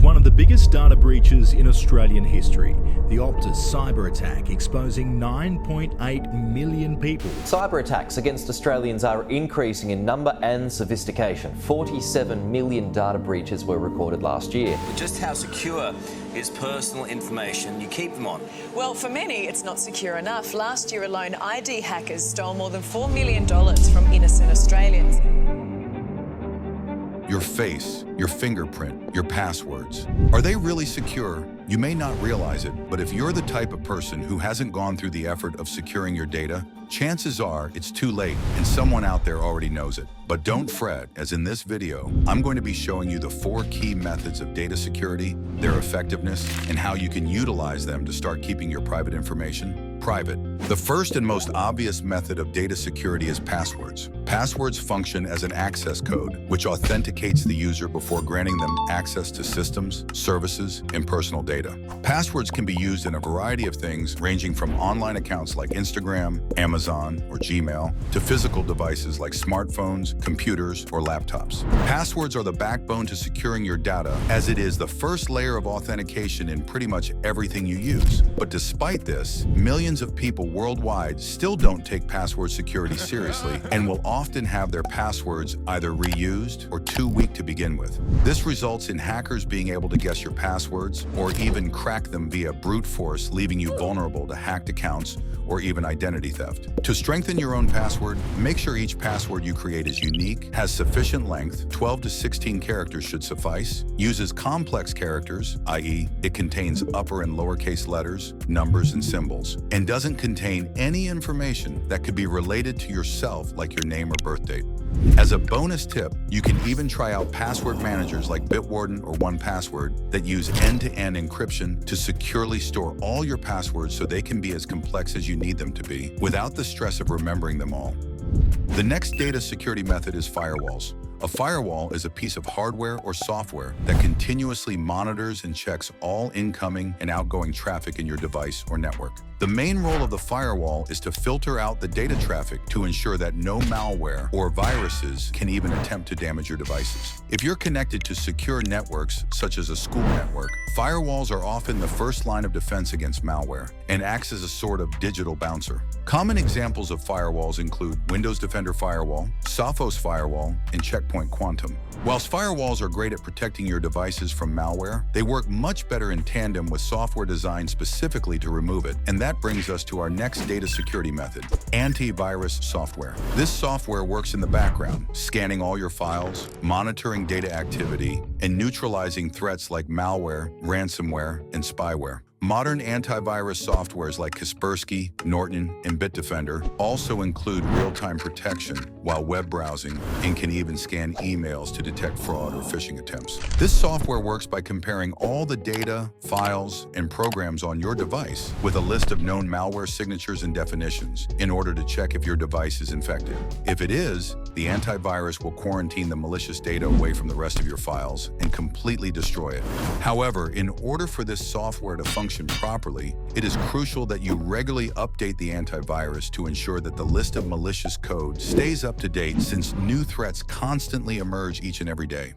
one of the biggest data breaches in Australian history. The Optus cyber attack exposing 9.8 million people. Cyber attacks against Australians are increasing in number and sophistication. 47 million data breaches were recorded last year. Just how secure is personal information you keep them on? Well, for many, it's not secure enough. Last year alone, ID hackers stole more than $4 million from innocent Australians. Your face, your fingerprint, your passwords. Are they really secure? You may not realize it, but if you're the type of person who hasn't gone through the effort of securing your data, chances are it's too late and someone out there already knows it. But don't fret, as in this video, I'm going to be showing you the 4 key methods of data security, their effectiveness, and how you can utilize them to start keeping your private information private. The first and most obvious method of data security is passwords. Passwords function as an access code, which authenticates the user before granting them access to systems, services, and personal data. Passwords can be used in a variety of things, ranging from online accounts like Instagram, Amazon, or Gmail, to physical devices like smartphones, computers, or laptops. Passwords are the backbone to securing your data, as it is the first layer of authentication in pretty much everything you use. But despite this, millions of people worldwide still don't take password security seriously and will often have their passwords either reused or too weak to begin with. This results in hackers being able to guess your passwords or even crack them via brute force, leaving you vulnerable to hacked accounts or even identity theft. To strengthen your own password, make sure each password you create is unique, has sufficient length, 12 to 16 characters should suffice, uses complex characters, i.e., it contains upper and lowercase letters, numbers, and symbols, and doesn't contain any information that could be related to yourself, like your name or birth date. As a bonus tip, you can even try out password managers like Bitwarden or 1Password that use end-to-end encryption to securely store all your passwords so they can be as complex as you need them to be without the stress of remembering them all. The next data security method is firewalls. A firewall is a piece of hardware or software that continuously monitors and checks all incoming and outgoing traffic in your device or network. The main role of the firewall is to filter out the data traffic to ensure that no malware or viruses can even attempt to damage your devices. If you're connected to secure networks, such as a school network, firewalls are often the first line of defense against malware and acts as a sort of digital bouncer. Common examples of firewalls include Windows Defender Firewall, Sophos Firewall, and Checkpoint Quantum. Whilst firewalls are great at protecting your devices from malware, they work much better in tandem with software designed specifically to remove it, and that brings us to our next data security method, antivirus software. This software works in the background, scanning all your files, monitoring data activity, and neutralizing threats like malware, ransomware, and spyware. Modern antivirus softwares like Kaspersky, Norton, and Bitdefender also include real-time protection while web browsing and can even scan emails to detect fraud or phishing attempts. This software works by comparing all the data, files, and programs on your device with a list of known malware signatures and definitions in order to check if your device is infected. If it is, the antivirus will quarantine the malicious data away from the rest of your files and completely destroy it. However, in order for this software to function properly, it is crucial that you regularly update the antivirus to ensure that the list of malicious code stays up to date, since new threats constantly emerge each and every day.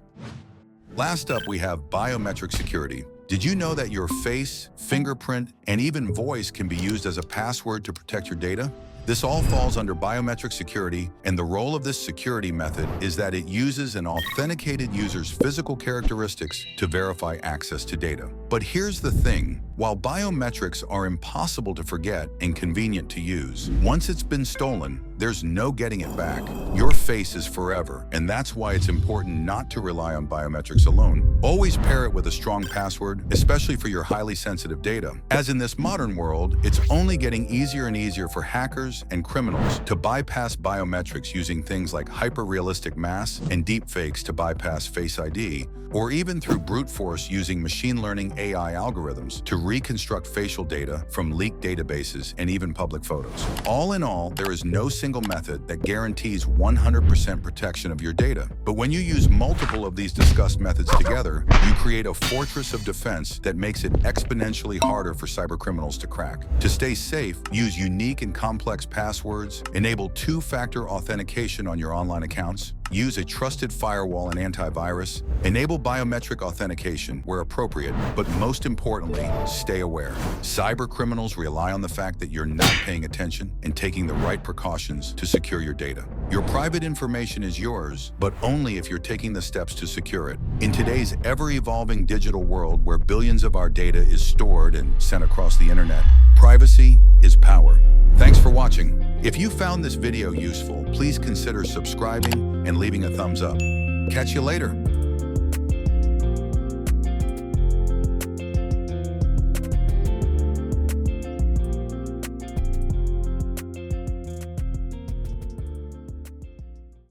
Last up, we have biometric security. Did you know that your face, fingerprint, and even voice can be used as a password to protect your data? This all falls under biometric security, and the role of this security method is that it uses an authenticated user's physical characteristics to verify access to data. But here's the thing. While biometrics are impossible to forget and convenient to use, once it's been stolen, there's no getting it back. Your face is forever, and that's why it's important not to rely on biometrics alone. Always pair it with a strong password, especially for your highly sensitive data. As in this modern world, it's only getting easier and easier for hackers and criminals to bypass biometrics using things like hyper-realistic masks and deepfakes to bypass Face ID, or even through brute force using machine learning AI algorithms to reconstruct facial data from leaked databases and even public photos. All in all, there is no single method that guarantees 100% protection of your data. But when you use multiple of these discussed methods together, you create a fortress of defense that makes it exponentially harder for cybercriminals to crack. To stay safe, use unique and complex complex passwords, enable two-factor authentication on your online accounts, use a trusted firewall and antivirus, enable biometric authentication where appropriate, but most importantly, stay aware. Cyber criminals rely on the fact that you're not paying attention and taking the right precautions to secure your data. Your private information is yours, but only if you're taking the steps to secure it. In today's ever-evolving digital world where billions of our data is stored and sent across the internet, privacy is power. Thanks for watching. If you found this video useful, please consider subscribing and leaving a thumbs up. Catch you later.